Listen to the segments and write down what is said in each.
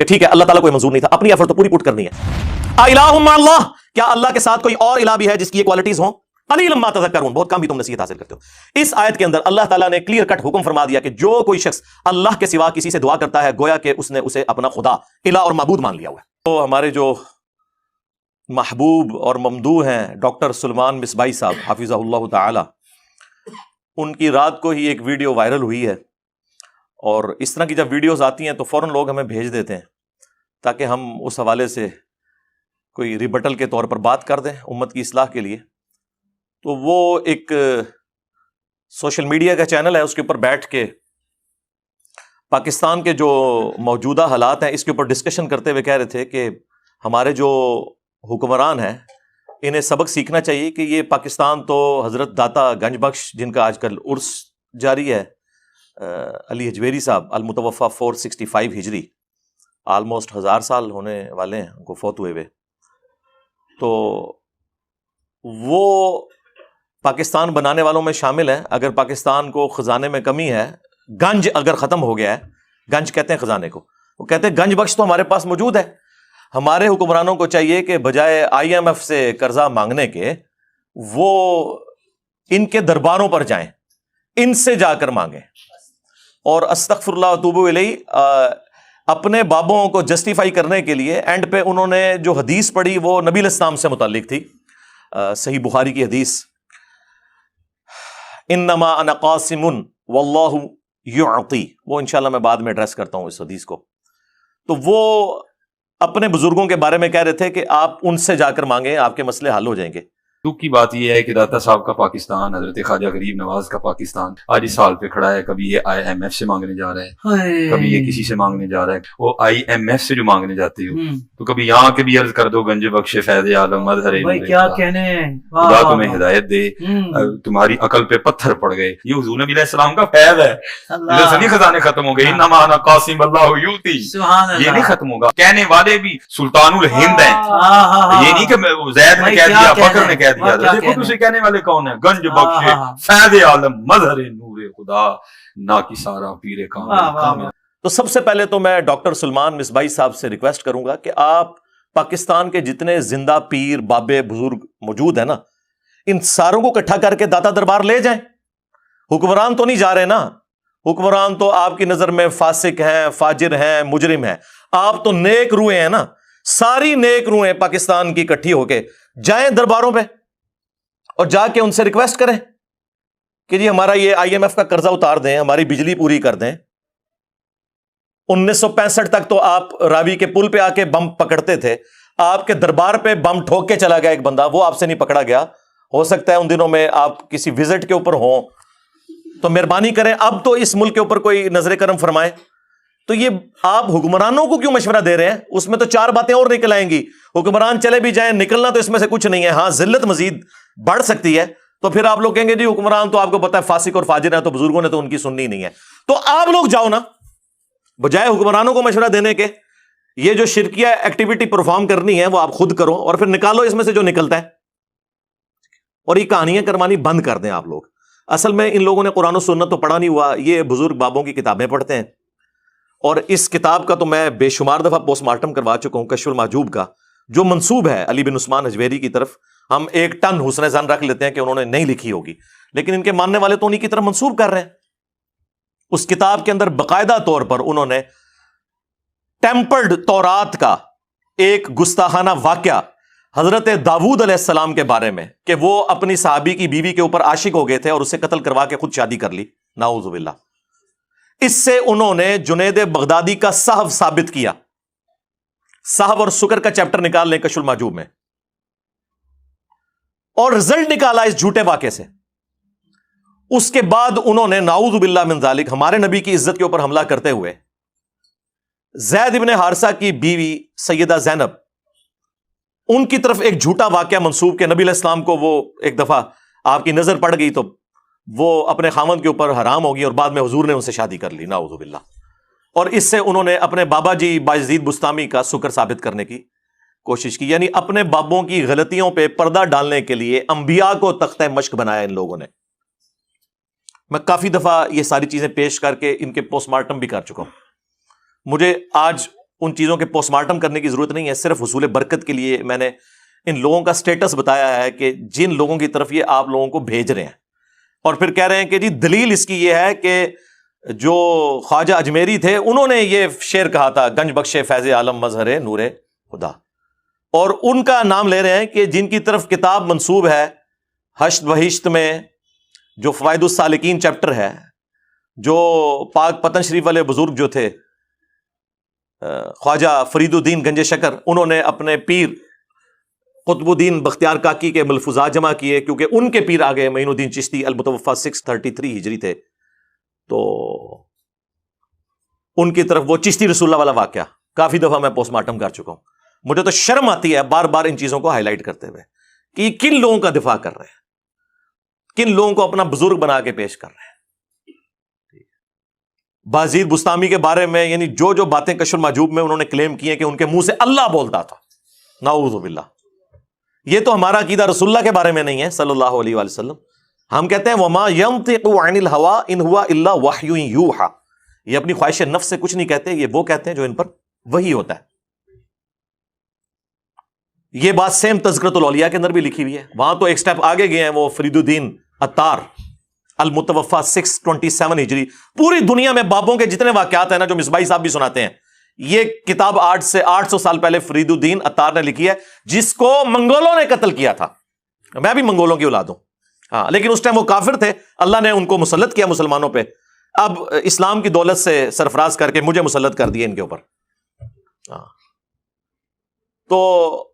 کہ ٹھیک ہے اللہ تعالیٰ کوئی منظور نہیں تھا, اپنی ایفرٹ تو پوری پوٹ کرنی ہے. الہ مع اللہ, کیا اللہ کے ساتھ کوئی اور الہ بھی ہے جس کی یہ کوالٹیز ہوں؟ قلیلا ما تذکرون, بہت کم ہی تم نصیحت حاصل کرتے ہو. اس آیت کے اندر اللہ تعالیٰ نے کلیئر کٹ حکم فرما دیا کہ جو کوئی شخص اللہ کے سوا کسی سے دعا کرتا ہے گویا کہ اس نے اسے اپنا خدا, الہ اور معبود مان لیا ہوا ہے. تو ہمارے جو محبوب اور ممدوح ہیں ڈاکٹر سلمان مصباحی صاحب حفظہ اللہ تعالی, ان کی رات کو ہی ایک ویڈیو وائرل ہوئی ہے, اور اس طرح کی جب ویڈیوز آتی ہیں تو فوراً لوگ ہمیں بھیج دیتے ہیں تاکہ ہم اس حوالے سے کوئی ریبٹل کے طور پر بات کر دیں امت کی اصلاح کے لیے. تو وہ ایک سوشل میڈیا کا چینل ہے, اس کے اوپر بیٹھ کے پاکستان کے جو موجودہ حالات ہیں اس کے اوپر ڈسکشن کرتے ہوئے کہہ رہے تھے کہ ہمارے جو حکمران ہیں انہیں سبق سیکھنا چاہیے کہ یہ پاکستان تو حضرت داتا گنج بخش جن کا آج کل عرس جاری ہے, علی حجویری صاحب المتوفی 465 ہجری, آلموسٹ 1000 سال ہونے والے ہیں ان کو فوت ہوئے ہوئے. تو وہ پاکستان بنانے والوں میں شامل ہیں. اگر پاکستان کو خزانے میں کمی ہے, گنج اگر ختم ہو گیا ہے, گنج کہتے ہیں خزانے کو, وہ کہتے ہیں گنج بخش تو ہمارے پاس موجود ہے. ہمارے حکمرانوں کو چاہیے کہ بجائے IMF سے قرضہ مانگنے کے وہ ان کے درباروں پر جائیں, ان سے جا کر مانگیں, اور استغفر اللہ واتوب الیہ اپنے بابوں کو جسٹیفائی کرنے کے لیے اینڈ پہ انہوں نے جو حدیث پڑھی وہ نبی علیہ السلام سے متعلق تھی, صحیح بخاری کی حدیث, انما انا قاسم واللہ یعطی, وہ انشاءاللہ میں بعد میں ایڈریس کرتا ہوں اس حدیث کو. تو وہ اپنے بزرگوں کے بارے میں کہہ رہے تھے کہ آپ ان سے جا کر مانگیں, آپ کے مسئلے حل ہو جائیں گے. دکھ کی بات یہ ہے کہ داتا صاحب کا پاکستان, حضرت خواجہ غریب نواز کا پاکستان آج اس حال پہ کھڑا ہے. کبھی یہ IMF سے مانگنے جا رہا ہے, کبھی یہ کسی سے مانگنے جا رہا ہے. وہ IMF سے جو مانگنے جاتے ہو تو کبھی یہاں کے بھی عرض کر دو گنج بخش فیض عالم مظہر کیا کہنے, خدا تمہیں ہدایت دے, تمہاری عقل پہ پتھر پڑ گئے. یہ حضور نبی علیہ السلام کا فیض ہے, ادھر سے خزانے ختم ہو گئے. انما انا قاسم اللہ یؤتی, یہ نہیں ختم ہوگا. کہنے والے بھی سلطان الہند ہیں, یہ نہیں کہ زید نے کہہ دیا فخر نے کہہ دیا. دیکھو دوسرے کہنے والے کون ہیں, گنج بخش فیض عالم مظہر نور خدا نا کی سارا پیر کامل. تو سب سے پہلے تو میں ڈاکٹر سلمان مصباحی صاحب سے ریکویسٹ کروں گا کہ آپ پاکستان کے جتنے زندہ پیر بابے بزرگ موجود ہیں نا, ان ساروں کو اکٹھا کر کے داتا دربار لے جائیں. حکمران تو نہیں جا رہے نا, حکمران تو آپ کی نظر میں فاسق ہیں, فاجر ہیں, مجرم ہیں. آپ تو نیک روحیں ہیں نا, ساری نیک روحیں پاکستان کی اکٹھی ہو کے جائیں درباروں پہ اور جا کے ان سے ریکویسٹ کریں کہ جی ہمارا یہ IMF کا قرضہ اتار دیں, ہماری بجلی پوری کر دیں. 1965 تک تو آپ راوی کے پل پہ آ کے بم پکڑتے تھے, آپ کے دربار پہ بم ٹھوک کے چلا گیا ایک بندہ, وہ آپ سے نہیں پکڑا گیا. ہو سکتا ہے ان دنوں میں آپ کسی وزٹ کے اوپر ہوں, تو مہربانی کریں اب تو اس ملک کے اوپر کوئی نظر کرم فرمائے. تو یہ آپ حکمرانوں کو کیوں مشورہ دے رہے ہیں؟ اس میں تو 4 باتیں اور نکل آئیں گی. حکمران چلے بھی جائیں, نکلنا تو اس میں سے کچھ نہیں ہے. ہاں ذلت مزید بڑھ سکتی ہے, تو پھر آپ لوگ کہیں گے جی حکمران تو آپ کو پتا ہے فاسق اور فاجر ہیں, تو بزرگوں نے تو ان کی سننی نہیں ہے. تو آپ لوگ جاؤ نا, بجائے حکمرانوں کو مشورہ دینے کے, یہ جو شرکیہ ایکٹیویٹی پرفارم کرنی ہے وہ آپ خود کرو, اور پھر نکالو اس میں سے جو نکلتا ہے, اور یہ کہانیاں کروانی بند کر دیں آپ لوگ. اصل میں ان لوگوں نے قرآن و سنت تو پڑھا نہیں ہوا, یہ بزرگ بابوں کی کتابیں پڑھتے ہیں. اور اس کتاب کا تو میں بے شمار دفعہ پوسٹ مارٹم کروا چکا ہوں, کشف المحجوب کا, جو منسوب ہے علی بن عثمان حجویری کی طرف. ہم 1 ٹن حسن ظن رکھ لیتے ہیں کہ انہوں نے نہیں لکھی ہوگی, لیکن ان کے ماننے والے تو انہی کی طرف منسوب کر رہے ہیں. اس کتاب کے اندر باقاعدہ طور پر انہوں نے ٹیمپرڈ تورات کا ایک گستاخانہ واقعہ حضرت داؤد علیہ السلام کے بارے میں, کہ وہ اپنی صحابی کی بیوی کے اوپر عاشق ہو گئے تھے اور اسے قتل کروا کے خود شادی کر لی, نعوذ باللہ. اس سے انہوں نے جنید بغدادی کا صحو ثابت کیا. صحو اور سکر کا چیپٹر نکال لیں کشف المحجوب میں, اور رزلٹ نکالا اس جھوٹے واقعے سے. اس کے بعد انہوں نے نعوذ باللہ من ذالک ہمارے نبی کی عزت کے اوپر حملہ کرتے ہوئے زید ابن حارثہ کی بیوی سیدہ زینب, ان کی طرف ایک جھوٹا واقعہ منسوب کہ نبی علیہ السلام کو وہ ایک دفعہ آپ کی نظر پڑ گئی تو وہ اپنے خامند کے اوپر حرام ہوگی, اور بعد میں حضور نے ان سے شادی کر لی, نعوذ باللہ. اور اس سے انہوں نے اپنے بابا جی بایزید بستامی کا سکر ثابت کرنے کی کوشش کی. یعنی اپنے بابوں کی غلطیوں پہ پردہ ڈالنے کے لیے انبیاء کو تختہ مشق بنایا ان لوگوں نے. میں کافی دفعہ یہ ساری چیزیں پیش کر کے ان کے پوسٹ مارٹم بھی کر چکا ہوں. مجھے آج ان چیزوں کے پوسٹ مارٹم کرنے کی ضرورت نہیں ہے. صرف حصول برکت کے لیے میں نے ان لوگوں کا سٹیٹس بتایا ہے کہ جن لوگوں کی طرف یہ آپ لوگوں کو بھیج رہے ہیں, اور پھر کہہ رہے ہیں کہ جی دلیل اس کی یہ ہے کہ جو خواجہ اجمیری تھے انہوں نے یہ شعر کہا تھا, گنج بخش فیض عالم مظہر نور خدا, اور ان کا نام لے رہے ہیں کہ جن کی طرف کتاب منسوب ہے حشت بہشت میں جو فوائد السالکین چیپٹر ہے, جو پاک پتن شریف والے بزرگ جو تھے خواجہ فرید الدین گنج شکر, انہوں نے اپنے پیر قطب الدین بختیار کاکی کے ملفوظات جمع کیے, کیونکہ ان کے پیر آگئے معین الدین چشتی المتوفا 633 ہجری تھے, تو ان کی طرف وہ چشتی رسول اللہ والا واقعہ کافی دفعہ میں پوسٹ مارٹم کر چکا ہوں. مجھے تو شرم آتی ہے بار بار ان چیزوں کو ہائی لائٹ کرتے ہوئے کہ یہ کن لوگوں کا دفاع کر رہے ہیں, کن لوگوں کو اپنا بزرگ بنا کے پیش کر رہے ہیں. بازید بستامی کے بارے میں یعنی جو جو باتیں کشف المحجوب میں انہوں نے کلیم کی ہیں کہ ان کے منہ سے اللہ بولتا تھا, نعوذ باللہ. یہ تو ہمارا عقیدہ رسول اللہ کے بارے میں نہیں ہے صلی اللہ علیہ وآلہ وسلم. ہم کہتے ہیں وما ينطق عن الهوى ان هو الا وحی یوحى, یہ اپنی خواہش نفس سے کچھ نہیں کہتے, یہ وہ کہتے ہیں جو ان پر وحی ہوتا ہے. یہ بات سیم تذکرۃ الاولیاء کے اندر بھی لکھی ہوئی ہے. وہاں تو ایک سٹیپ آگے گئے ہیں وہ فرید الدین عطار المتوفا 627 ہجری. پوری دنیا میں بابوں کے جتنے واقعات ہیں نا جو مصباحی صاحب بھی سناتے ہیں, یہ کتاب 800 سال پہلے فرید الدین عطار نے لکھی ہے, جس کو منگولوں نے قتل کیا تھا. میں بھی منگولوں کی اولاد ہوں, ہاں, لیکن اس ٹائم وہ کافر تھے, اللہ نے ان کو مسلط کیا مسلمانوں پہ. اب اسلام کی دولت سے سرفراز کر کے مجھے مسلط کر دیا ان کے اوپر. ہاں, تو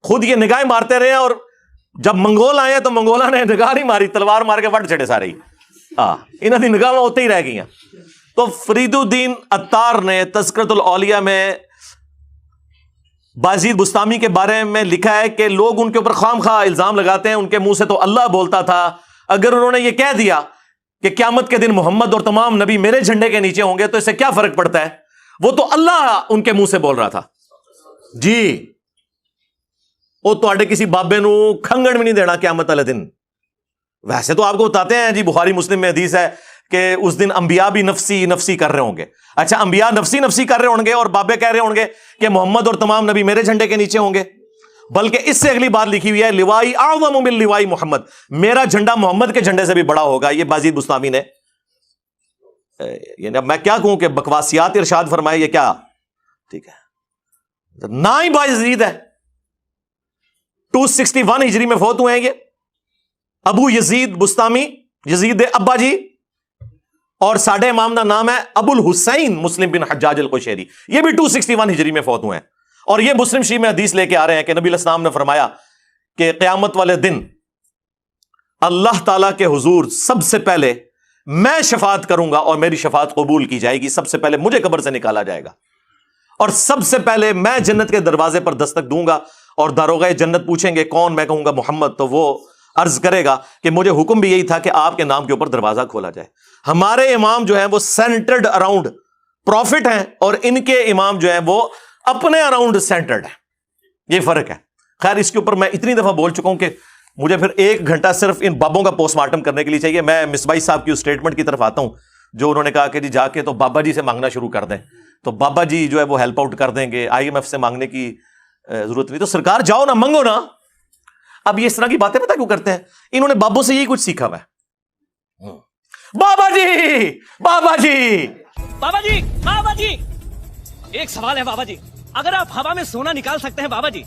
خود یہ نگاہیں مارتے رہے, اور جب منگول آئے تو منگولہ نے نگاہ نہیں ماری, تلوار مار کے وٹ چڑے سارے ہی. ہاں, انہوں نے نگاہ ہوتے ہی رہ گئی ہیں. تو فرید الدین عطار نے تذکرۃ الاولیاء میں بازید بستامی کے بارے میں لکھا ہے کہ لوگ ان کے اوپر خام خواہ الزام لگاتے ہیں, ان کے منہ سے تو اللہ بولتا تھا. اگر انہوں نے یہ کہہ دیا کہ قیامت کے دن محمد اور تمام نبی میرے جھنڈے کے نیچے ہوں گے, تو اس سے کیا فرق پڑتا ہے؟ وہ تو اللہ ان کے منہ سے بول رہا تھا. جی, وہ تو کسی بابے نو کھنگڑ بھی نہیں دینا قیامت والے دن. ویسے تو آپ کو بتاتے ہیں جی, بخاری مسلم میں حدیث ہے کہ اس دن انبیاء بھی نفسی نفسی کر رہے ہوں گے. اچھا, انبیاء نفسی نفسی کر رہے ہوں گے اور بابے کہہ رہے ہوں گے کہ محمد اور تمام نبی میرے جھنڈے کے نیچے ہوں گے. بلکہ اس سے اگلی بات لکھی ہوئی ہے, لوائی اعظم من لوائی محمد, میرا جھنڈا محمد کے جھنڈے سے بھی بڑا ہوگا. یہ بازید بستامی نے, یعنی اب میں کیا کہوں کہ بکواسیات ارشاد فرمائے, یہ کیا ٹھیک ہے نہ ہی باجزید ہے. 261 ہجری میں فوت ہوئے ہیں یہ ابو یزید بستامی, یزید ابا جی, اور ساڈے امام کا نام ہے ابو الحسین مسلم بن حجاج القشیری, یہ بھی 261 ہجری میں فوت ہوئے ہیں. اور یہ مسلم شریف میں حدیث لے کے آ رہے ہیں کہ نبی علیہ السلام نے فرمایا کہ قیامت والے دن اللہ تعالیٰ کے حضور سب سے پہلے میں شفاعت کروں گا, اور میری شفاعت قبول کی جائے گی. سب سے پہلے مجھے قبر سے نکالا جائے گا, اور سب سے پہلے میں جنت کے دروازے پر دستک دوں گا, اور داروغہ جنت پوچھیں گے کون, میں کہوں گا محمد, تو وہ عرض کرے گا کہ مجھے حکم بھی یہی تھا کہ آپ کے نام کے اوپر دروازہ کھولا جائے. ہمارے امام جو ہیں وہ سینٹرڈ اراؤنڈ پروفٹ ہیں, اور ان کے امام جو ہیں وہ اپنے اراؤنڈ سینٹرڈ ہیں. یہ فرق ہے. خیر, اس کے اوپر میں اتنی دفعہ بول چکا ہوں کہ مجھے پھر 1 گھنٹہ صرف ان بابوں کا پوسٹ مارٹم کرنے کے لیے چاہیے. میں مصباحی صاحب کی اسٹیٹمنٹ کی طرف آتا ہوں جو انہوں نے کہا کہ جی جا کے تو بابا جی سے مانگنا شروع کر دیں, تو بابا جی جو ہے وہ ہیلپ آؤٹ کر دیں گے, IMF سے مانگنے کی ضرورت نہیں. تو سرکار جاؤ نا, منگو نا. اب یہ اس طرح کی باتیں پتہ کیوں کرتے ہیں؟ انہوں نے بابوں سے یہی کچھ سیکھا ہوا ہے. بابا جی, بابا جی, بابا جی, بابا جی, ایک سوال ہے بابا جی, اگر آپ ہوا میں سونا نکال سکتے ہیں بابا جی,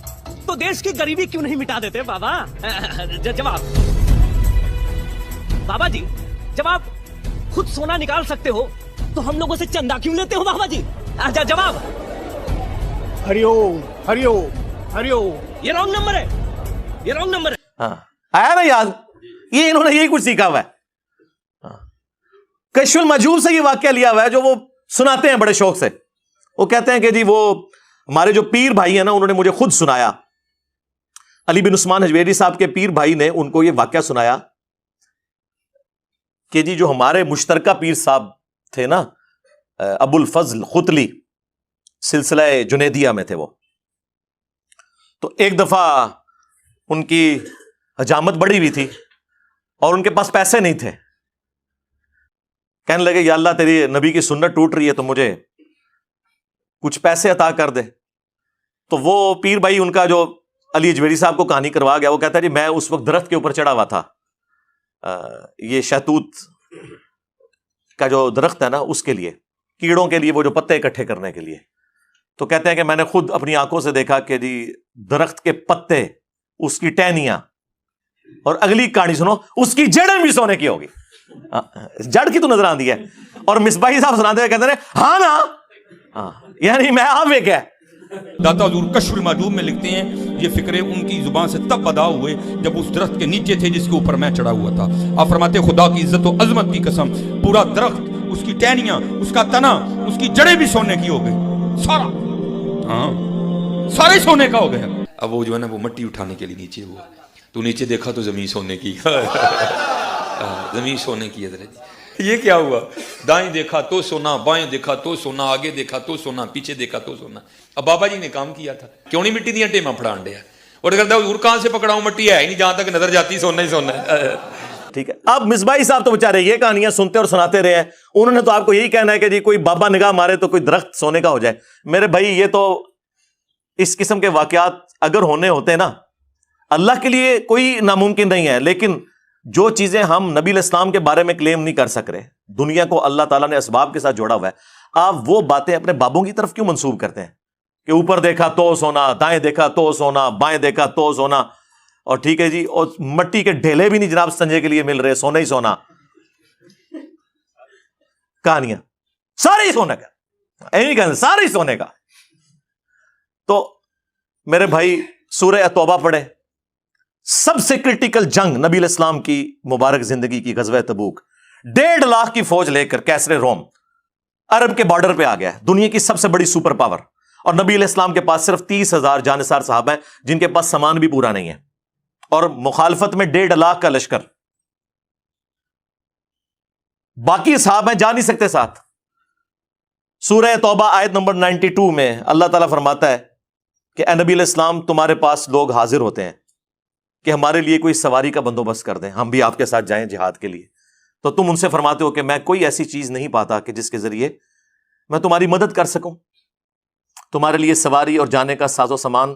تو دیش کی غریبی کیوں نہیں مٹا دیتے بابا؟ جواب بابا جی, جب آپ خود سونا نکال سکتے ہو تو ہم لوگوں سے چندہ کیوں لیتے ہو بابا جی؟ جواب ہری اوم, ہری اوم, ہری اوم. یہ رانگ نمبر ہے, یہ رانگ نمبر ہے. ہاں, آیا نا یاد, یہ انہوں نے یہی کچھ سیکھا ہوا ہے. کشف المحجوب سے یہ واقعہ لیا ہوا ہے جو وہ سناتے ہیں بڑے شوق سے. وہ کہتے ہیں کہ جی وہ ہمارے جو پیر بھائی ہیں نا, انہوں نے مجھے خود سنایا, علی بن عثمان حجویری صاحب کے پیر بھائی نے ان کو یہ واقعہ سنایا کہ جی جو ہمارے مشترکہ پیر صاحب تھے نا, ابو الفضل خطلی, سلسلہ جنیدیہ میں تھے وہ, تو ایک دفعہ ان کی حجامت بڑی ہوئی تھی اور ان کے پاس پیسے نہیں تھے. کہنے لگے یا اللہ تیری نبی کی سنت ٹوٹ رہی ہے تو مجھے کچھ پیسے عطا کر دے. تو وہ پیر بھائی ان کا جو علی اجمیری صاحب کو کہانی کروا گیا, وہ کہتا ہے جی میں اس وقت درخت کے اوپر چڑھا ہوا تھا, یہ شہتوت کا جو درخت ہے نا اس کے لیے, کیڑوں کے لیے وہ جو پتے اکٹھے کرنے کے لیے. تو کہتے ہیں کہ میں نے خود اپنی آنکھوں سے دیکھا کہ جی درخت کے پتے, اس کی ٹہنیاں, اور اگلی کہانی سنو, اس کی جڑیں بھی سونے کی ہوگی. جڑ کی تو نظر آتی ہے. اور مصباحی صاحب سناتے ہوئے کہتے ہیں ہاں نا, یعنی میں آپ ایک ہے. داتا حضور کشف المحجوب میں لکھتے ہیں یہ فکرے ان کی زبان سے تب ادا ہوئے جب اس درخت کے نیچے تھے جس کے اوپر میں چڑھا ہوا تھا. آپ فرماتے خدا کی عزت و عظمت کی قسم, پورا درخت, اس کی ٹہنیاں, اس کا تنا, اس کی جڑیں بھی سونے کی ہو گئی, سارا, ہاں سارے سونے کا ہو گیا. اب وہ جو ہے نا وہ مٹی اٹھانے کے لیے نیچے ہوا, تو نیچے دیکھا تو زمین سونے کی, زمین سونے کی ہے. یہ کیا ہوا؟ دائیں دیکھا تو سونا, بائیں دیکھا تو سونا, آگے دیکھا تو سونا, پیچھے دیکھا تو سونا. اب بابا جی نے کام کیا تھا, کیوں نہیں مٹی دیا ٹیما پھڑان دیا, اور کہتا حضور کہاں سے پکڑاؤں, مٹی ہے ہی نہیں, جہاں تک نظر جاتی سونا ہی سونا ہے. ٹھیک ہے. اب مصباحی صاحب تو بیچارے یہ کہانیاں سنتے اور سناتے رہے ہیں, انہوں نے تو آپ کو یہی کہنا ہے کہ جی کوئی بابا نگاہ مارے تو کوئی درخت سونے کا ہو جائے. میرے بھائی یہ تو اس قسم کے واقعات اگر ہونے ہوتے نا, اللہ کے لیے کوئی ناممکن نہیں ہے, لیکن جو چیزیں ہم نبی علیہ السلام کے بارے میں کلیم نہیں کر سک رہے, دنیا کو اللہ تعالیٰ نے اسباب کے ساتھ جوڑا ہوا ہے, آپ وہ باتیں اپنے بابوں کی طرف کیوں منسوب کرتے ہیں کہ اوپر دیکھا تو سونا, دائیں دیکھا تو سونا, بائیں دیکھا تو سونا, اور ٹھیک ہے جی, اور مٹی کے ڈھیلے بھی نہیں جناب سنجے کے لیے مل رہے, سونا ہی سونا. کہانیاں سارے ہی سونے کا, سارے ہی سونے کا. تو میرے بھائی سورہ توبہ پڑھے, سب سے کرٹیکل جنگ نبی علیہ السلام کی مبارک زندگی کی غزوہ تبوک, 1.5 لاکھ کی فوج لے کر کیسر روم عرب کے بارڈر پہ آ گیا, دنیا کی سب سے بڑی سپر پاور, اور نبی علیہ السلام کے پاس صرف 30,000 جانثار صحابہ ہیں جن کے پاس سامان بھی پورا نہیں ہے, اور مخالفت میں 1.5 لاکھ کا لشکر. باقی صحابہ جا نہیں سکتے ساتھ. سورہ توبہ آیت نمبر 92 میں اللہ تعالیٰ فرماتا ہے کہ اے نبی علیہ السلام تمہارے پاس لوگ حاضر ہوتے ہیں کہ ہمارے لیے کوئی سواری کا بندوبست کر دیں, ہم بھی آپ کے ساتھ جائیں جہاد کے لیے. تو تم ان سے فرماتے ہو کہ میں کوئی ایسی چیز نہیں پاتا کہ جس کے ذریعے میں تمہاری مدد کر سکوں, تمہارے لیے سواری اور جانے کا ساز و سامان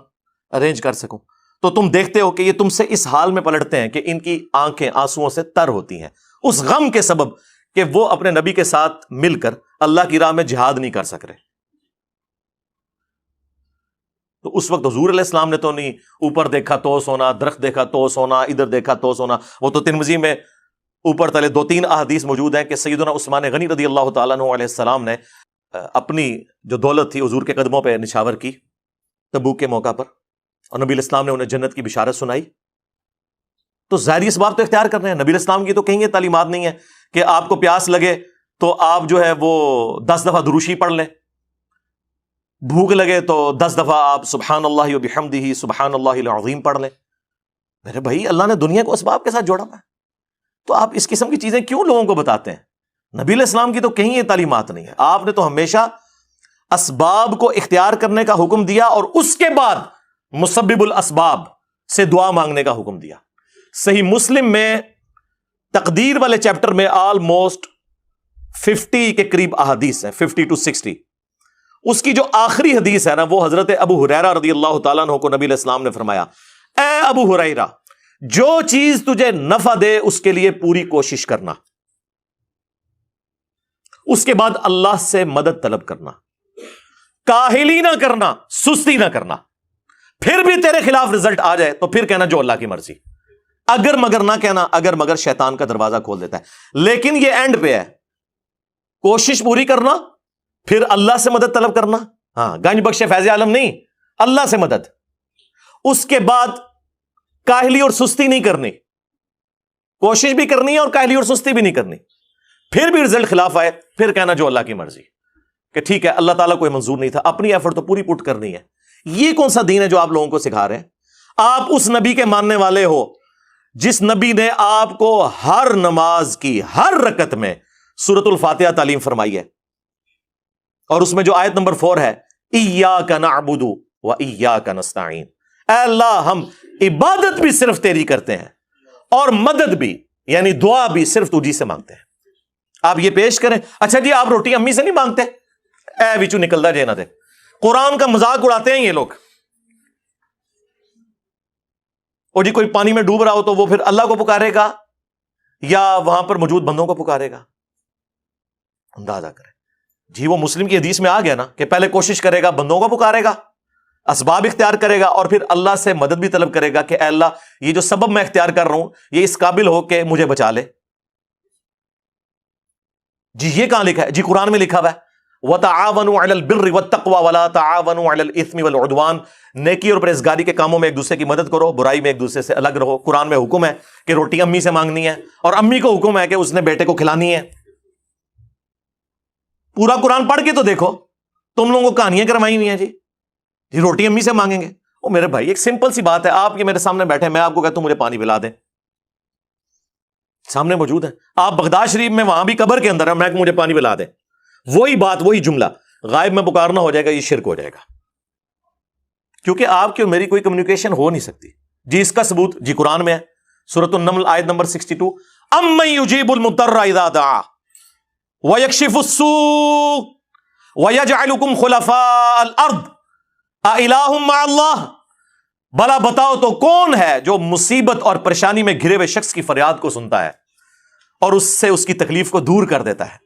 ارینج کر سکوں. تو تم دیکھتے ہو کہ یہ تم سے اس حال میں پلٹتے ہیں کہ ان کی آنکھیں آنسوؤں سے تر ہوتی ہیں, اس غم کے سبب کہ وہ اپنے نبی کے ساتھ مل کر اللہ کی راہ میں جہاد نہیں کر سک رہے. تو اس وقت حضور علیہ السلام نے تو نہیں اوپر دیکھا تو سونا, درخت دیکھا تو سونا, ادھر دیکھا تو سونا. وہ تو ترمذی میں اوپر تلے 2-3 احادیث موجود ہیں کہ سیدنا عثمان غنی رضی اللہ تعالیٰ عنہ علیہ السلام نے اپنی جو دولت تھی حضور کے قدموں پہ نچھاور کی تبوک کے موقع پر, اور نبی علیہ السلام نے انہیں جنت کی بشارت سنائی. تو ظاہری اسباب تو اختیار کر رہے ہیں. نبی علیہ السلام کی تو کہیں یہ تعلیمات نہیں ہے کہ آپ کو پیاس لگے تو آپ جو ہے وہ 10 دفعہ دروشی پڑھ لیں, بھوک لگے تو 10 دفعہ آپ سبحان اللہ و بحمدہ سبحان اللہ العظیم پڑھ لیں. میرے بھائی اللہ نے دنیا کو اسباب کے ساتھ جوڑا ہے, تو آپ اس قسم کی چیزیں کیوں لوگوں کو بتاتے ہیں؟ نبی علیہ السلام کی تو کہیں یہ تعلیمات نہیں ہے. آپ نے تو ہمیشہ اسباب کو اختیار کرنے کا حکم دیا, اور اس کے بعد مسبب الاسباب سے دعا مانگنے کا حکم دیا. صحیح مسلم میں تقدیر والے چیپٹر میں آلموسٹ 50 کے قریب احادیث ہیں, 50 to 60. اس کی جو آخری حدیث ہے نا, وہ حضرت ابو ہریرہ رضی اللہ تعالیٰ عنہ کو نبی علیہ السلام نے فرمایا, اے ابو ہریرہ جو چیز تجھے نفع دے اس کے لیے پوری کوشش کرنا, اس کے بعد اللہ سے مدد طلب کرنا, کاہلی نہ کرنا, سستی نہ کرنا. پھر بھی تیرے خلاف رزلٹ آ جائے تو پھر کہنا جو اللہ کی مرضی, اگر مگر نہ کہنا, اگر مگر شیطان کا دروازہ کھول دیتا ہے. لیکن یہ اینڈ پہ ہے, کوشش پوری کرنا, پھر اللہ سے مدد طلب کرنا. ہاں, گنج بخش فیض عالم نہیں, اللہ سے مدد. اس کے بعد کاہلی اور سستی نہیں کرنی, کوشش بھی کرنی ہے اور کاہلی اور سستی بھی نہیں کرنی. پھر بھی رزلٹ خلاف آئے پھر کہنا جو اللہ کی مرضی, کہ ٹھیک ہے اللہ تعالیٰ کو منظور نہیں تھا, اپنی ایفرٹ تو پوری پٹ کرنی ہے. یہ کون سا دین ہے جو آپ لوگوں کو سکھا رہے ہیں؟ آپ اس نبی کے ماننے والے ہو جس نبی نے آپ کو ہر نماز کی ہر رکعت میں سورۃ الفاتحہ تعلیم فرمائی ہے, اور اس میں جو آیت نمبر 4 ہے, ایاک نعبد و ایاک نستعین, اے اللہ ہم عبادت بھی صرف تیری کرتے ہیں اور مدد بھی یعنی دعا بھی صرف تجھی سے مانگتے ہیں. آپ یہ پیش کریں, اچھا جی آپ روٹی امی سے نہیں مانگتے, اے وچو نکلدا جے نہ دے, قرآن کا مذاق اڑاتے ہیں یہ لوگ. اور جی کوئی پانی میں ڈوب رہا ہو تو وہ پھر اللہ کو پکارے گا یا وہاں پر موجود بندوں کو پکارے گا؟ اندازہ کریں جی. وہ مسلم کی حدیث میں آ گیا نا کہ پہلے کوشش کرے گا، بندوں کو پکارے گا، اسباب اختیار کرے گا، اور پھر اللہ سے مدد بھی طلب کرے گا کہ اے اللہ یہ جو سبب میں اختیار کر رہا ہوں یہ اس قابل ہو کہ مجھے بچا لے. جی یہ کہاں لکھا ہے؟ جی قرآن میں لکھا ہوا ہے وَتَعَاوَنُوا عَلَى الْبِرِّ وَالتَّقْوَى وَلَا تَعَاوَنُوا عَلَى الْإِثْمِ وَالْعُدْوَانِ. نیکی اور پرہیزگاری کے کاموں میں ایک دوسرے کی مدد کرو، برائی میں ایک دوسرے سے الگ رہو. قرآن میں حکم ہے کہ روٹی امی سے مانگنی ہے، اور امی کو حکم ہے کہ اس نے بیٹے کو کھلانی ہے. پورا قرآن پڑھ کے تو دیکھو. تم لوگوں کو کہانیاں کروائی ہوئی ہیں جی روٹی امی سے مانگیں گے. او میرے بھائی ایک سمپل سی بات ہے، آپ یہ میرے سامنے بیٹھے، میں آپ کو کہتا ہوں مجھے پانی پلا دیں، سامنے موجود ہے. آپ بغداد شریف میں وہاں بھی قبر کے اندر ہے، میں مجھے پانی پلا دیں، وہی بات وہی جملہ غائب میں پکارنا ہو جائے گا، یہ شرک ہو جائے گا، کیونکہ آپ کی اور میری کوئی کمیونیکیشن ہو نہیں سکتی. جی اس کا ثبوت جی قرآن میں ہے، سورۃ النمل آیت نمبر 62 امن یجیب المضطر اذا دعا ویکشف السوء ویجعلکم خلفاء الارض اِلٰہ مع اللہ. بھلا بتاؤ تو کون ہے جو مصیبت اور پریشانی میں گھرے ہوئے شخص کی فریاد کو سنتا ہے اور اس سے اس کی تکلیف کو دور کر دیتا ہے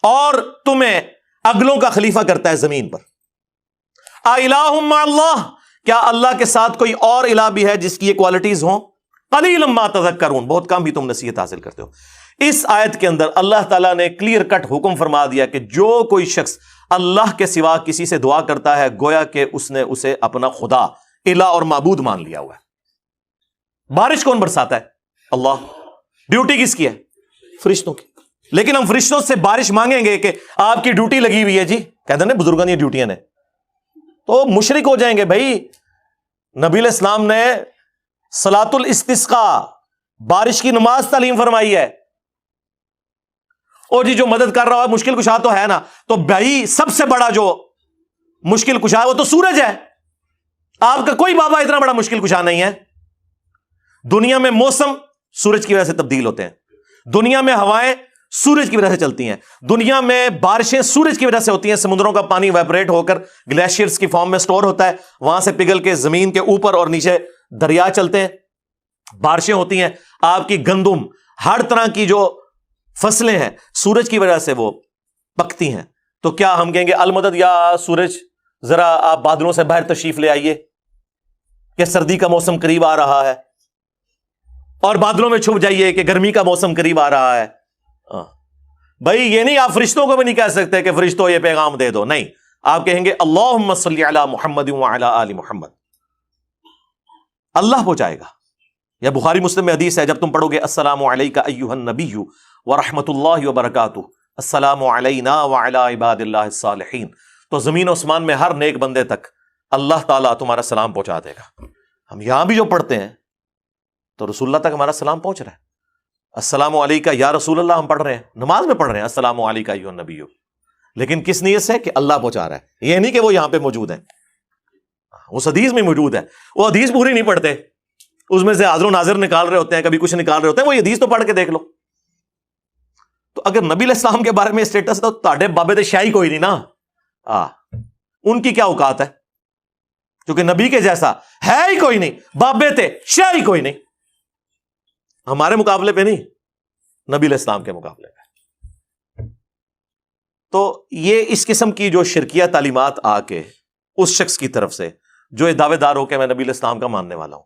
اور تمہیں اگلوں کا خلیفہ کرتا ہے زمین پر. اِلٰہ مع اللہ، کیا اللہ کے ساتھ کوئی اور الہ بھی ہے جس کی یہ کوالٹیز ہوں؟ قلیلا ما تذکرون، بہت کم ہی تم نصیحت حاصل کرتے ہو. اس آیت کے اندر اللہ تعالیٰ نے کلیئر کٹ حکم فرما دیا کہ جو کوئی شخص اللہ کے سوا کسی سے دعا کرتا ہے گویا کہ اس نے اسے اپنا خدا، الہ اور معبود مان لیا ہوا ہے. بارش کون برساتا ہے؟ اللہ. ڈیوٹی کس کی ہے؟ فرشتوں کی. لیکن ہم فرشتوں سے بارش مانگیں گے کہ آپ کی ڈیوٹی لگی ہوئی ہے جی، کہتے ہیں نا بزرگوں کی ڈیوٹیاں نے، تو مشرک ہو جائیں گے. بھائی نبی علیہ السلام نے صلاۃ الاستسقاء، بارش کی نماز تعلیم فرمائی ہے. اور جی جو مدد کر رہا ہے مشکل کشا تو ہے نا، تو بھائی سب سے بڑا جو مشکل کشا ہے وہ تو سورج ہے. آپ کا کوئی بابا اتنا بڑا مشکل کشا نہیں ہے. دنیا میں موسم سورج کی وجہ سے تبدیل ہوتے ہیں، دنیا میں ہوائیں سورج کی وجہ سے چلتی ہیں، دنیا میں بارشیں سورج کی وجہ سے ہوتی ہیں. سمندروں کا پانی ویپریٹ ہو کر گلیشیئرز کی فارم میں سٹور ہوتا ہے، وہاں سے پگھل کے زمین کے اوپر اور نیچے دریا چلتے ہیں، بارشیں ہوتی ہیں. آپ کی گندم، ہر طرح کی جو فصلیں ہیں سورج کی وجہ سے وہ پکتی ہیں. تو کیا ہم کہیں گے المدد یا سورج ذرا آپ بادلوں سے باہر تشریف لے آئیے کہ سردی کا موسم قریب آ رہا ہے، اور بادلوں میں چھپ جائیے کہ گرمی کا موسم قریب آ رہا ہے؟ بھائی یہ نہیں، آپ فرشتوں کو بھی نہیں کہہ سکتے کہ فرشتوں یہ پیغام دے دو. نہیں، آپ کہیں گے اللہم صلی علی محمد وعلی آل محمد، اللہ پہنچائے گا. یا بخاری مسلم میں حدیث ہے، جب تم پڑھو گے السلام علیکہ ایھا النبی ورحمۃ اللہ وبرکاتہ، السلام علینا وعلی عباد اللہ الصالحین، تو زمین و اسمان میں ہر نیک بندے تک اللہ تعالیٰ تمہارا سلام پہنچا دے گا. ہم یہاں بھی جو پڑھتے ہیں تو رسول اللہ تک ہمارا سلام پہنچ رہا ہے. السلام علیکہ یا رسول اللہ ہم پڑھ رہے ہیں، نماز میں پڑھ رہے ہیں السلام علیکہ ایھا النبی، لیکن کس نیت سے؟ کہ اللہ پہنچا رہا ہے. یہ نہیں کہ وہ یہاں پہ موجود ہے، اس حدیث میں موجود ہے. وہ حدیث پوری نہیں پڑھتے، اس میں سے حاضر و ناظر نکال رہے ہوتے ہیں، کبھی کچھ نکال رہے ہوتے ہیں. وہ یہ حدیث تو پڑھ کے دیکھ لو. تو اگر نبی علیہ السلام کے بارے میں اسٹیٹس تو تاڑے بابے تے شاہی کوئی نہیں نا. ان کی کیا اوقات ہے؟ کیونکہ نبی کے جیسا ہے ہی کوئی نہیں، بابے تے شاہی کوئی نہیں. ہمارے مقابلے پہ نہیں، نبی علیہ السلام کے مقابلے پہ. تو یہ اس قسم کی جو شرکیہ تعلیمات آ کے اس شخص کی طرف سے جو یہ دعوے دار ہو کہ میں نبی علیہ السلام کا ماننے والا ہوں،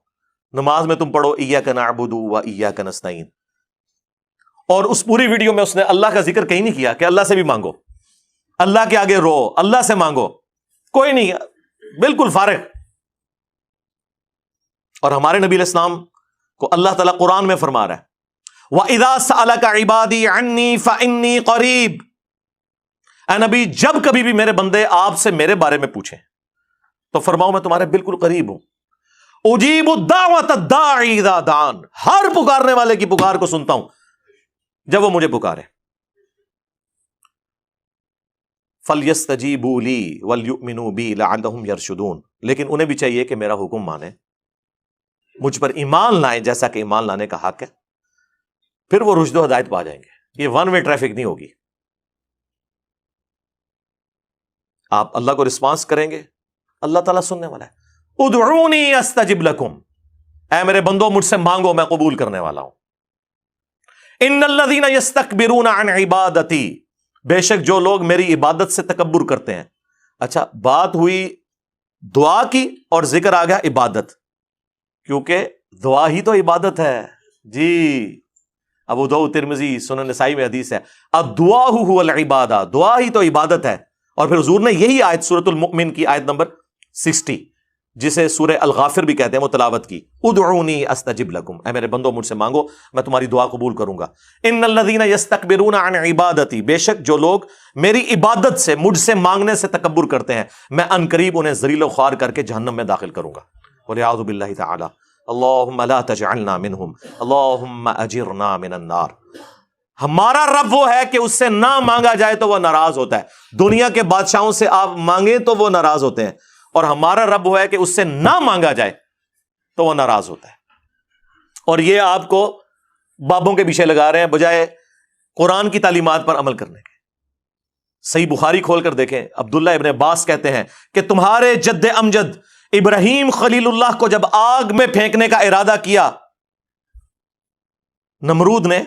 نماز میں تم پڑھو ایاک نعبد و ایاک نستعین، اور اس پوری ویڈیو میں اس نے اللہ کا ذکر کہیں نہیں کیا کہ اللہ سے بھی مانگو، اللہ کے آگے رو، اللہ سے مانگو، کوئی نہیں، بالکل فارغ. اور ہمارے نبی علیہ السلام کو اللہ تعالیٰ قرآن میں فرما رہا ہے وَإِذَا سَأَلَكَ عِبَادِي عَنِّي فَإِنِّي قَرِيب. اے نبی جب کبھی بھی میرے بندے آپ سے میرے بارے میں پوچھیں تو فرماؤ میں تمہارے بالکل قریب ہوں. اجیب الدعوۃ الداعی اذا دعان، ہر پکارنے والے کی پکار کو سنتا ہوں جب وہ مجھے پکارے. فَلْيَسْتَجِيبُوا لِي وَلْيُؤْمِنُوا بِي لَعَلَّهُمْ يَرْشُدُونَ. لیکن انہیں بھی چاہیے کہ میرا حکم مانے، مجھ پر ایمان لائیں جیسا کہ ایمان لانے کا حق ہے، پھر وہ رشد و ہدایت پا جائیں گے. یہ ون وے ٹریفک نہیں ہوگی. آپ اللہ کو رسپانس کریں گے، اللہ تعالیٰ سننے والا ہے۔ ادعونی استجب لکم، اے میرے بندو مجھ سے مانگو میں قبول کرنے والا ہوں۔ ان الذین یستکبرون عن عبادتی، بے شک جو لوگ میری عبادت سے تکبر کرتے ہیں۔ اچھا، بات ہوئی دعا کی اور ذکر آ گیا عبادت، کیونکہ دعا ہی تو عبادت ہے جی۔ ابو داؤد، ترمذی، سنن نسائی میں حدیث ہے، الدعاء هو العبادہ، دعا ہی تو عبادت ہے۔ اور پھر حضور نے یہی آیت سورۃ المؤمن کی آیت نمبر 60، جسے سورہ الغافر بھی کہتے ہیں، وہ تلاوت کی، ادعونی استجب لکم، اے میرے بندو مجھ سے مانگو میں تمہاری دعا قبول کروں گا۔ ان الذین یستکبرون عن عبادتی، بے شک جو لوگ میری عبادت سے، مجھ سے مانگنے سے تکبر کرتے ہیں، میں ان قریب انہیں ذلیل و خوار کر کے جہنم میں داخل کروں گا۔ والعیاذ باللہ تعالی۔ اللہم لا تجعلنا منہم، اللہم اجرنا من النار۔ ہمارا رب وہ ہے کہ اس سے نہ مانگا جائے تو وہ ناراض ہوتا ہے۔ دنیا کے بادشاہوں سے آپ مانگیں تو وہ ناراض ہوتے ہیں، اور ہمارا رب وہ ہے کہ اس سے نہ مانگا جائے تو وہ ناراض ہوتا ہے۔ اور یہ آپ کو بابوں کے پیچھے لگا رہے ہیں بجائے قرآن کی تعلیمات پر عمل کرنے کے۔ صحیح بخاری کھول کر دیکھیں، عبداللہ ابن عباس کہتے ہیں کہ تمہارے جد امجد ابراہیم خلیل اللہ کو جب آگ میں پھینکنے کا ارادہ کیا نمرود نے،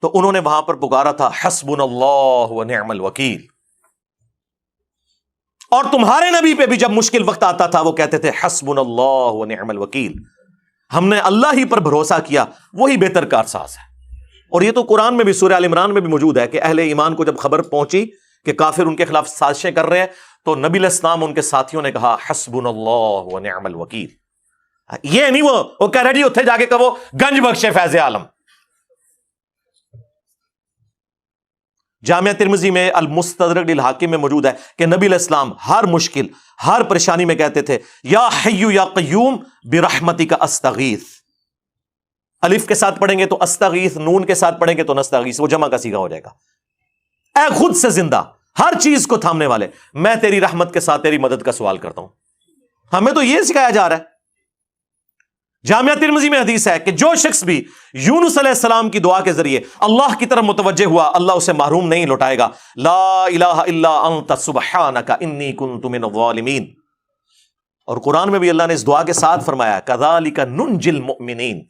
تو انہوں نے وہاں پر پکارا تھا حسبنا اللہ و نعم الوکیل۔ اور تمہارے نبی پہ بھی جب مشکل وقت آتا تھا وہ کہتے تھے حسبنا اللہ و نعم الوکیل، ہم نے اللہ ہی پر بھروسہ کیا، وہی بہتر کارساز ہے۔ اور یہ تو قرآن میں بھی، سورہ آل عمران میں بھی موجود ہے کہ اہل ایمان کو جب خبر پہنچی کہ کافر ان کے خلاف سازشیں کر رہے ہیں، تو نبی علیہ السلام ان کے ساتھیوں نے کہا حسبنا اللہ و نعم الوکیل۔ یہ نہیں وہ کہہ رہے جی اتھے جا کے کہو گنج بخشے فیض عالم۔ جامعہ ترمذی میں المستدرک للحاکم میں موجود ہے کہ نبی علیہ السلام ہر مشکل، ہر پریشانی میں کہتے تھے یا حی یا قیوم برحمتک استغیث۔ الف کے ساتھ پڑھیں گے تو استغیث، نون کے ساتھ پڑھیں گے تو نستغیث، وہ جمع کا صیغہ ہو جائے گا۔ اے خود سے زندہ، ہر چیز کو تھامنے والے، میں تیری رحمت کے ساتھ تیری مدد کا سوال کرتا ہوں۔ ہمیں تو یہ سکھایا جا رہا ہے۔ جامعہ ترمذی میں حدیث ہے کہ جو شخص بھی یونس علیہ السلام کی دعا کے ذریعے اللہ کی طرف متوجہ ہوا، اللہ اسے محروم نہیں لوٹائے گا۔ لا الہ الا انت سبحانک انی کنت من الظالمین۔ اور قرآن میں بھی اللہ نے اس دعا کے ساتھ فرمایا کذالک ننجی المؤمنین،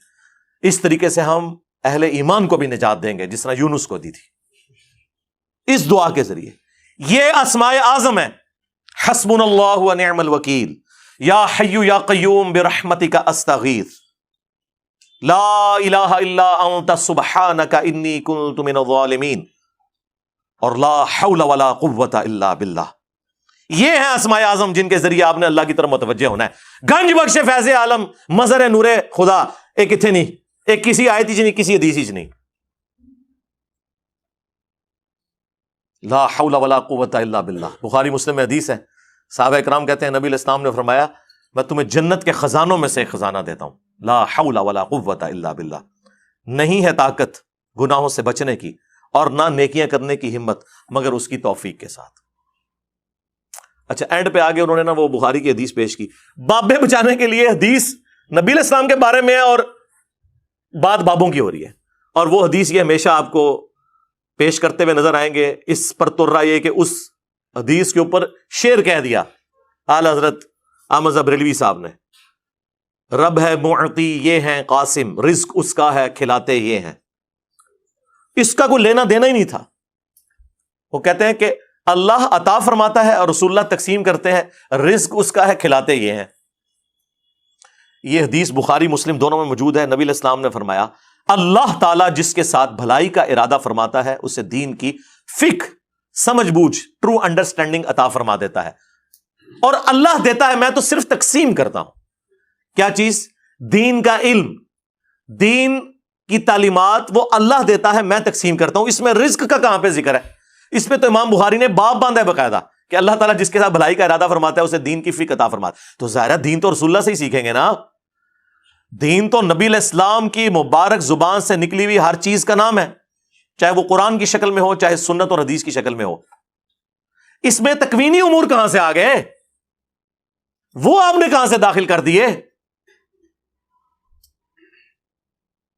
اس طریقے سے ہم اہل ایمان کو بھی نجات دیں گے جس طرح یونس کو دی تھی، اس دعا کے ذریعے۔ یہ اسماء اعظم ہے، حسبنا اللہ و نعم الوکیل، یا حی یا قیوم برحمتک استغیث، لا الہ الا انت سبحانک انی کنت من الظالمین، اور لا حول ولا قوت الا باللہ۔ یہ ہیں اسماء اعظم جن کے ذریعے آپ نے اللہ کی طرف متوجہ ہونا ہے۔ گنج بخش فیض عالم، مظہر نور خدا، ایک اتنے نہیں، ایک کسی آیت ہی نہیں، کسی حدیث ہی نہیں۔ لا حول ولا قوت الا باللہ، بخاری مسلم میں حدیث ہے، صحابہ اکرام کہتے ہیں نبی علیہ السلام نے فرمایا میں تمہیں جنت کے خزانوں میں سے ایک خزانہ دیتا ہوں، لا حول ولا قوت الا باللہ۔ نہیں ہے طاقت گناہوں سے بچنے کی اور نہ نیکیاں کرنے کی ہمت مگر اس کی توفیق کے ساتھ۔ اچھا، اینڈ پہ آگے انہوں نے نا وہ بخاری کی حدیث پیش کی، بابے بچانے کے لیے حدیث نبی علیہ السلام کے بارے میں ہے اور بات بابوں کی ہو رہی ہے، اور وہ حدیث یہ ہمیشہ آپ کو پیش کرتے ہوئے نظر آئیں گے۔ اس پر ترا یہ کہ اس حدیث کے اوپر شعر کہہ دیا اعلی حضرت احمد بریلوی صاحب نے، رب ہے معطی یہ ہیں قاسم، رزق اس کا ہے کھلاتے یہ ہیں۔ اس کا کوئی لینا دینا ہی نہیں تھا۔ وہ کہتے ہیں کہ اللہ عطا فرماتا ہے اور رسول اللہ تقسیم کرتے ہیں، رزق اس کا ہے کھلاتے یہ ہیں۔ یہ حدیث بخاری مسلم دونوں میں موجود ہے۔ نبی علیہ السلام نے فرمایا اللہ تعالیٰ جس کے ساتھ بھلائی کا ارادہ فرماتا ہے اسے دین کی فقہ، سمجھ بوجھ، ٹرو انڈرسٹینڈنگ عطا فرما دیتا ہے، اور اللہ دیتا ہے، میں تو صرف تقسیم کرتا ہوں۔ کیا چیز؟ دین کا علم، دین کی تعلیمات وہ اللہ دیتا ہے، میں تقسیم کرتا ہوں۔ اس میں رزق کا کہاں پہ ذکر ہے؟ اس پہ تو امام بخاری نے باب باندھا ہے باقاعدہ کہ اللہ تعالیٰ جس کے ساتھ بھلائی کا ارادہ فرماتا ہے اسے دین کی فقہ عطا فرماتا ہے۔ تو ظاہر ہے دین تو رسول اللہ سے ہی سیکھیں گے نا، دین تو نبی علیہ السلام کی مبارک زبان سے نکلی ہوئی ہر چیز کا نام ہے، چاہے وہ قرآن کی شکل میں ہو چاہے سنت اور حدیث کی شکل میں ہو۔ اس میں تکوینی امور کہاں سے آ گئے؟ وہ آپ نے کہاں سے داخل کر دیے؟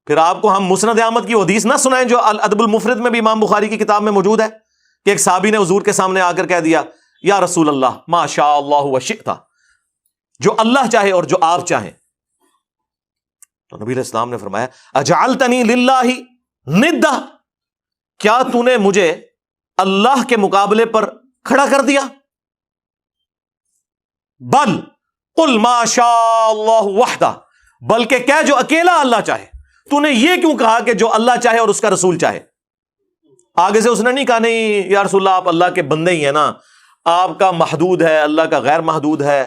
پھر آپ کو ہم مسند احمد کی حدیث نہ سنائیں جو الادب المفرد میں بھی امام بخاری کی کتاب میں موجود ہے کہ ایک صحابی نے حضور کے سامنے آ کر کہہ دیا یا رسول اللہ ما شاء اللہ و شئت، جو اللہ چاہے اور جو آپ چاہیں. تو نبی علیہ السلام نے فرمایا اجعلتنی للہ ندا، کیا تو نے مجھے اللہ کے مقابلے پر کھڑا کر دیا؟ بل قل ما شاء اللہ وحدہ، بلکہ کیا جو اکیلا اللہ چاہے. تو نے یہ کیوں کہا کہ جو اللہ چاہے اور اس کا رسول چاہے؟ آگے سے اس نے نہیں کہا نہیں یا رسول اللہ آپ اللہ کے بندے ہی ہیں نا، آپ کا محدود ہے، اللہ کا غیر محدود ہے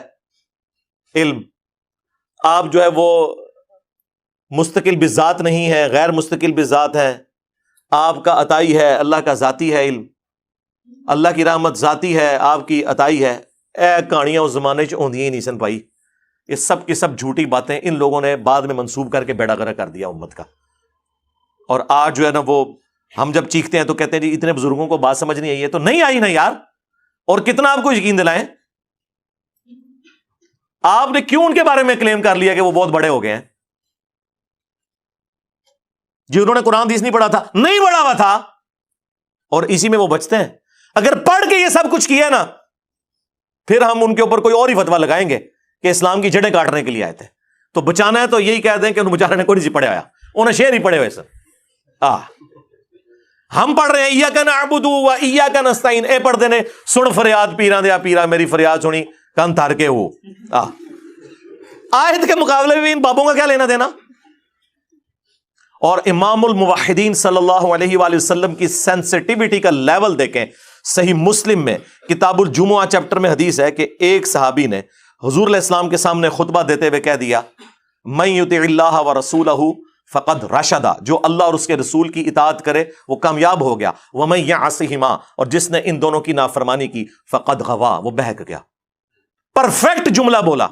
علم، آپ جو ہے وہ مستقل بذات نہیں ہے، غیر مستقل بذات ہے، آپ کا عطائی ہے، اللہ کا ذاتی ہے علم، اللہ کی رحمت ذاتی ہے، آپ کی عطائی ہے. کہانیاں اس زمانے چ ہوندیاں ہی نہیں سن بھائی، یہ سب کی سب جھوٹی باتیں ان لوگوں نے بعد میں منسوب کر کے بیڑا گرک کر دیا امت کا. اور آج جو ہے نا وہ ہم جب چیختے ہیں تو کہتے ہیں جی اتنے بزرگوں کو بات سمجھ نہیں آئی ہے، تو نہیں آئی نا یار. اور کتنا آپ کو یقین دلائیں، آپ نے کیوں ان کے بارے میں کلیم کر لیا کہ وہ بہت بڑے ہو گئے ہیں؟ جی انہوں نے قرآن حدیث نہیں پڑھا تھا، نہیں پڑھا ہوا تھا، اور اسی میں وہ بچتے ہیں. اگر پڑھ کے یہ سب کچھ کیا نا، پھر ہم ان کے اوپر کوئی اور ہی فتویٰ لگائیں گے کہ اسلام کی جڑیں کاٹنے کے لیے آئے تھے. تو بچانا ہے تو یہی کہہ دیں کہ ان بیچارے نے کوئی نہیں پڑھے آیا، انہیں شعر ہی پڑھے ہوئے سر. ہم پڑھ رہے ہیں ایاک نعبد و ایاک نستعین، اے پڑھ دینے سن فریاد پیراں دیا پیرا، میری فریاد سنی کن تھر کے ہو. آیت کے مقابلے میں ان بابوں کا کیا لینا دینا؟ اور امام الموحدین صلی اللہ علیہ وآلہ وسلم کی سینسٹیوٹی کا لیول دیکھیں. صحیح مسلم میں کتاب الجمعہ چیپٹر میں حدیث ہے کہ ایک صحابی نے حضور علیہ السلام کے سامنے خطبہ دیتے ہوئے کہہ دیا من یطع اللہ ورسولہ فقد رشد، جو اللہ اور اس کے رسول کی اطاعت کرے وہ کامیاب ہو گیا. ومن یعصہما، اور جس نے ان دونوں کی نافرمانی کی فقد غوا، وہ بہک گیا. پرفیکٹ جملہ بولا.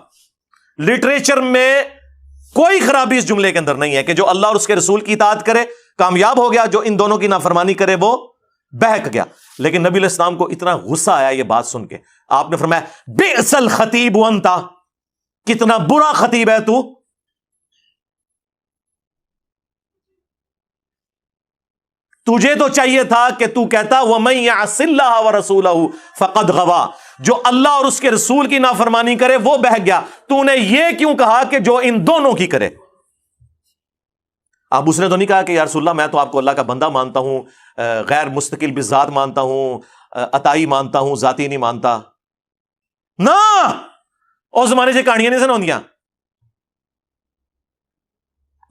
لٹریچر میں کوئی خرابی اس جملے کے اندر نہیں ہے کہ جو اللہ اور اس کے رسول کی اطاعت کرے کامیاب ہو گیا، جو ان دونوں کی نافرمانی کرے وہ بہک گیا. لیکن نبی علیہ السلام کو اتنا غصہ آیا یہ بات سن کے، آپ نے فرمایا بئس الخطیب انت، کتنا برا خطیب ہے تو. تجھے تو چاہیے تھا کہ تو کہتا وَمَن يَعْصِ اللَّهَ وَرَسُولَهُ فَقَدْ غَوَا، جو اللہ اور اس کے رسول کی نافرمانی کرے وہ بہک گیا. تو نے یہ کیوں کہا کہ جو ان دونوں کی کرے؟ اب اس نے تو نہیں کہا کہ یا رسول اللہ میں تو آپ کو اللہ کا بندہ مانتا ہوں، غیر مستقل بذات مانتا ہوں، عطائی مانتا ہوں، ذاتی نہیں مانتا. نا اس زمانے سے کہانیاں نہیں سن ہوندیاں.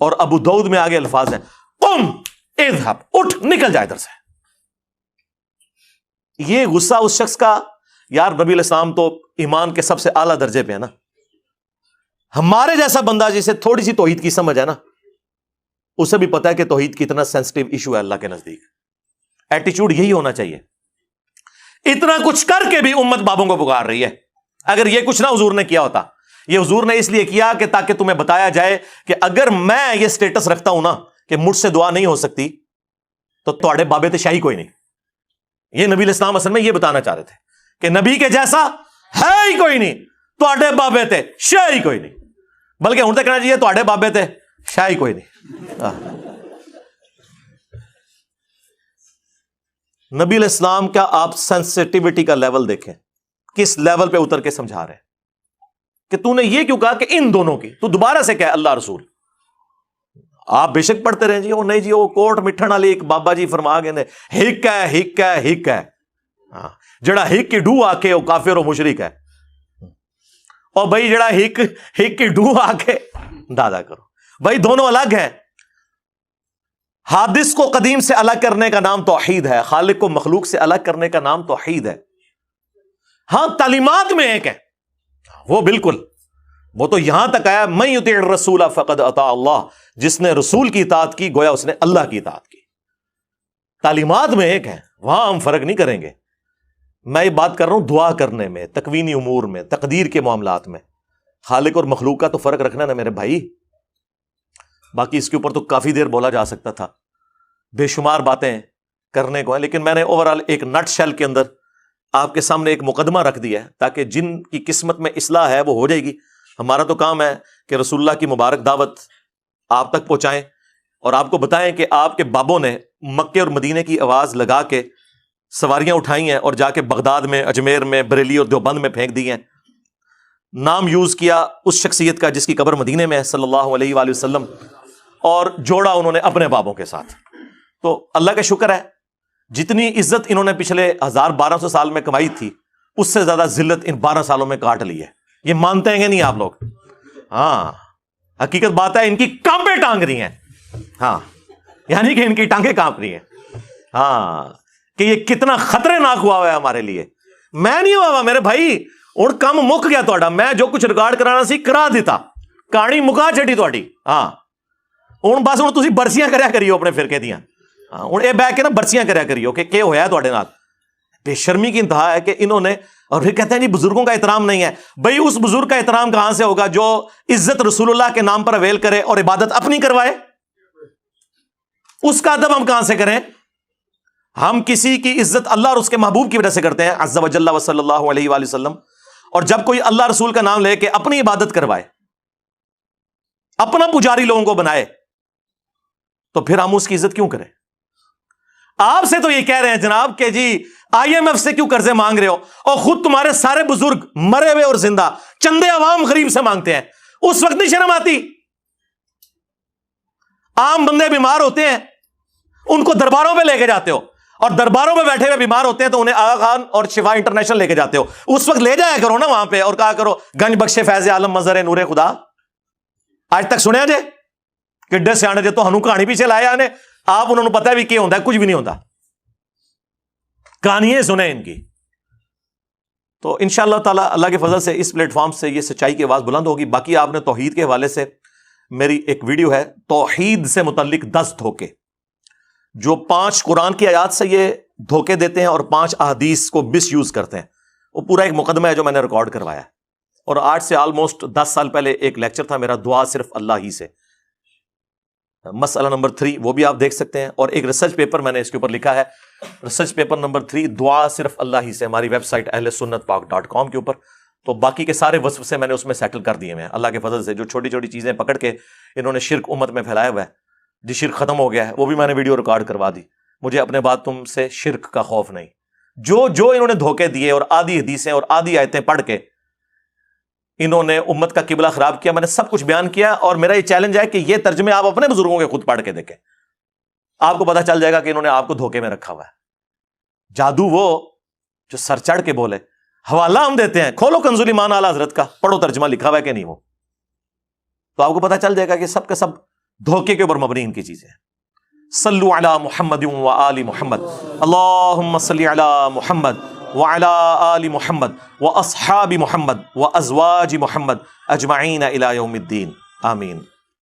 اور ابو داؤد میں آگے الفاظ ہیں قم اذهب، اٹھ نکل جائے ادھر سے. یہ غصہ اس شخص کا، یار نبی علیہ السلام تو ایمان کے سب سے اعلیٰ درجے پہ ہے نا. ہمارے جیسا بندہ جسے تھوڑی سی توحید کی سمجھ ہے نا، اسے بھی پتا ہے کہ توحید کتنا سینسٹیو ایشو ہے اللہ کے نزدیک. ایٹیچیوڈ یہی ہونا چاہیے. اتنا کچھ کر کے بھی امت بابوں کو پکار رہی ہے. اگر یہ کچھ نہ حضور نے کیا ہوتا، یہ حضور نے اس لیے کیا کہ تاکہ تمہیں بتایا جائے کہ اگر میں یہ سٹیٹس رکھتا ہوں نا کہ مجھ سے دعا نہیں ہو سکتی تو تواڈے بابے تے شاہی کوئی نہیں. یہ نبی علیہ السلام اصل میں یہ بتانا چاہ رہے تھے کہ نبی کے جیسا ہے ہی کوئی نہیں، تواڈے بابے تے شاہی کوئی نہیں. بلکہ ہن تے کہنا چاہیے تواڈے بابے تے شاہی کوئی نہیں. نبی علیہ السلام کا آپ سینسٹیوٹی کا لیول دیکھیں، کس لیول پہ اتر کے سمجھا رہے کہ تو نے یہ کیوں کہا کہ ان دونوں کی، تو دوبارہ سے کہے اللہ رسول. آپ بے شک پڑھتے رہیں جی، وہ نہیں جی وہ کوٹ مٹھن والے ایک بابا جی فرما گئے نے ہک ہے ہک ہے ہک ہے. جڑا ہک کی ڈو آ کے وہ کافر و مشرک ہے. اور بھائی جڑا ہک کی ڈو آ کے دادا کرو، بھائی دونوں الگ ہیں. حادث کو قدیم سے الگ کرنے کا نام توحید ہے، خالق کو مخلوق سے الگ کرنے کا نام توحید ہے. ہاں تعلیمات میں ایک ہے وہ، بالکل وہ تو یہاں تک آیا من یطع الرسول فقد اطاع اللہ، جس نے رسول کی اطاعت کی گویا اس نے اللہ کی اطاعت کی. تعلیمات میں ایک ہے، وہاں ہم فرق نہیں کریں گے. میں یہ بات کر رہا ہوں دعا کرنے میں، تکوینی امور میں، تقدیر کے معاملات میں. خالق اور مخلوق کا تو فرق رکھنا نا میرے بھائی. باقی اس کے اوپر تو کافی دیر بولا جا سکتا تھا، بے شمار باتیں کرنے کو ہیں، لیکن میں نے اوورال ایک نٹ شیل کے اندر آپ کے سامنے ایک مقدمہ رکھ دیا ہے تاکہ جن کی قسمت میں اصلاح ہے وہ ہو جائے گی. ہمارا تو کام ہے کہ رسول اللہ کی مبارک دعوت آپ تک پہنچائیں اور آپ کو بتائیں کہ آپ کے بابوں نے مکے اور مدینے کی آواز لگا کے سواریاں اٹھائی ہیں اور جا کے بغداد میں، اجمیر میں، بریلی اور دیوبند میں پھینک دی ہیں. نام یوز کیا اس شخصیت کا جس کی قبر مدینے میں ہے صلی اللہ علیہ وآلہ وسلم، اور جوڑا انہوں نے اپنے بابوں کے ساتھ. تو اللہ کا شکر ہے جتنی عزت انہوں نے پچھلے 1200 سال میں کمائی تھی اس سے زیادہ ذلت ان 12 سالوں میں کاٹ لی ہے. یہ مانتے ہیں کہ نہیں آپ لوگ؟ ہاں حقیقت بات ہے، ان کی ٹانگیں ٹانگ رہی ہیں. ہاں یعنی کہ ان کی ٹانگیں کانپ رہی ہیں. ہاں کہ یہ کتنا خطرے ناک ہوا ہے ہمارے لیے. میں نہیں ہوا میرے بھائی، اور کم مک گیا تھوڑا. میں جو کچھ ریکارڈ کرانا سی کرا دیتا، کہانی مکا چھڑی تھوڑی. ہاں ہوں بس ہوں تسی برسیاں کریا کریو اپنے فرقے دیاں. ہاں ہوں یہ بہ کے نا برسیاں کریا کریو کہ کیا ہوا ہے تواڈے نال. بے شرمی کی انتہا ہے کہ انہوں نے، اور پھر کہتے ہیں جی بزرگوں کا احترام نہیں ہے. بھائی اس بزرگ کا احترام کہاں سے ہوگا جو عزت رسول اللہ کے نام پر اویل کرے اور عبادت اپنی کروائے؟ اس کا ادب ہم کہاں سے کریں؟ ہم کسی کی عزت اللہ اور اس کے محبوب کی وجہ سے کرتے ہیں عز و جل و صلی اللہ علیہ وآلہ وسلم. اور جب کوئی اللہ رسول کا نام لے کے اپنی عبادت کروائے، اپنا پجاری لوگوں کو بنائے، تو پھر ہم اس کی عزت کیوں کریں؟ آپ سے تو یہ کہہ رہے ہیں جناب کہ جی IMF سے کیوں قرضے مانگ رہے ہو، اور خود تمہارے سارے بزرگ مرے ہوئے اور زندہ چندے عوام غریب سے مانگتے ہیں. اس وقت نہیں شرم آتی؟ عام بندے بیمار ہوتے ہیں ان کو درباروں پہ لے کے جاتے ہو، اور درباروں میں بیٹھے ہوئے بیمار ہوتے ہیں تو انہیں آغا خان اور شفا انٹرنیشنل لے کے جاتے ہو. اس وقت لے جایا کرو نا وہاں پہ اور کہا کرو گنج بخش فیض عالم مظہر نور خدا. آج تک سنیا جے کڈے سیانے جے تو ہنو کہانی پیچھے لائے آنے، آپ انہوں نے پتا بھی کیا ہوتا ہے؟ کچھ بھی نہیں ہوتا. کہانیاں سنیں ان کی. تو انشاءاللہ تعالی اللہ کے فضل سے اس پلیٹ فارم سے یہ سچائی کی آواز بلند ہوگی. باقی آپ نے توحید کے حوالے سے میری ایک ویڈیو ہے توحید سے متعلق 10 دھوکے، جو 5 قرآن کی آیات سے یہ دھوکے دیتے ہیں اور 5 احادیث کو مس یوز کرتے ہیں. وہ پورا ایک مقدمہ ہے جو میں نے ریکارڈ کروایا ہے، اور آج سے آلموسٹ 10 سال پہلے ایک لیکچر تھا میرا، دعا صرف اللہ ہی سے، مسئلہ نمبر 3، وہ بھی آپ دیکھ سکتے ہیں. اور ایک ریسرچ پیپر میں نے اس کے اوپر لکھا ہے، ریسرچ پیپر نمبر 3 دعا صرف اللہ ہی سے، ہماری ویب سائٹ ahlsunnatpak.com کے اوپر. تو باقی کے سارے وصف سے میں نے اس میں سیٹل کر دیے ہیں اللہ کے فضل سے. جو چھوٹی چھوٹی چیزیں پکڑ کے انہوں نے شرک امت میں پھیلایا ہوا ہے، جی شرک ختم ہو گیا ہے، وہ بھی میں نے ویڈیو ریکارڈ کروا دی. مجھے اپنے بعد تم سے شرک کا خوف نہیں. جو انہوں نے دھوکے دیے اور آدھی حدیثیں اور آدھی آیتیں پڑھ کے انہوں نے امت کا قبلہ خراب کیا، میں نے سب کچھ بیان کیا. اور میرا یہ چیلنج ہے کہ یہ ترجمے آپ اپنے بزرگوں کے خود پڑھ کے دیکھیں، آپ کو پتا چل جائے گا کہ انہوں نے آپ کو دھوکے میں رکھا ہوا ہے. جادو وہ جو سر چڑھ کے بولے. حوالہ ہم دیتے ہیں، کھولو کنز الایمان اعلی حضرت کا، پڑھو ترجمہ لکھا ہوا ہے کہ نہیں، وہ تو آپ کو پتا چل جائے گا کہ سب کے سب دھوکے کے اوپر مبنی ان کی چیزیں. صلو علی محمد و آل محمد، اللہم صلی علی محمد وعلی آل محمد واصحاب محمد وازواج محمد اجمعین الی یوم الدین، آمین.